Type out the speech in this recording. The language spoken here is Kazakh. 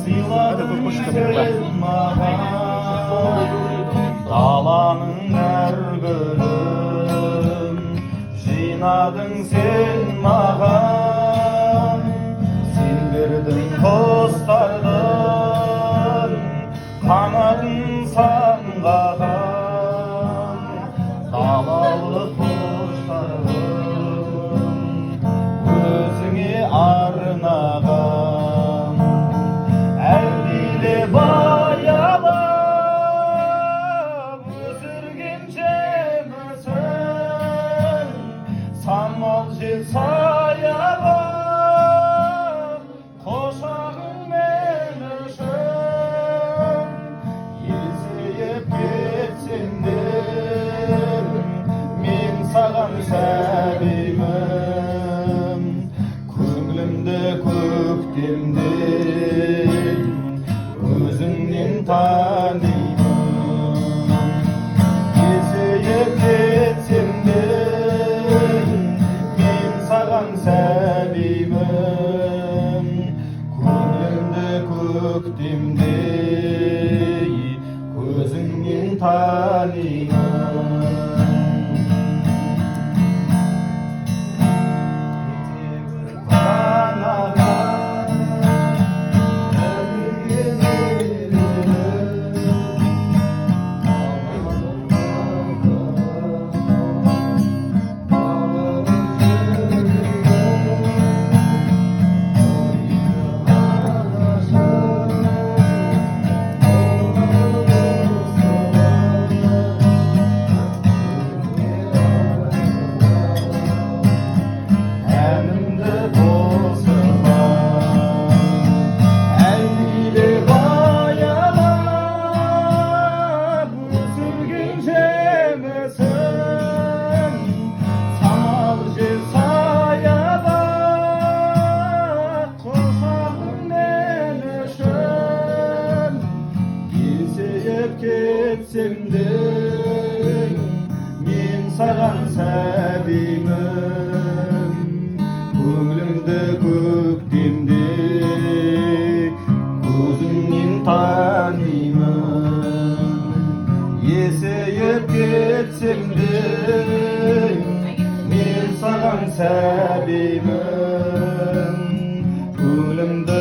сыйладың сен маған даланың әр гүлін жинадың сен маған сен бердің құстардың қанатын самғаған далалық құштарым өзіңе арнаған әлдиле баялап өсірген жемісін самал жел саялап құшағың мен үшін есейіп кетсем де мен саған сәбимін көңілімді көктемдей өзіңнен танимын есейіп кетсем де мен саған сәбимін көңілімді көктемдей көзіңнен танимын кетсем де мен саған сәбимін көңілімді көктемде көзіңнен танимын есейіп кетсем де мен саған сәбимін көңілімді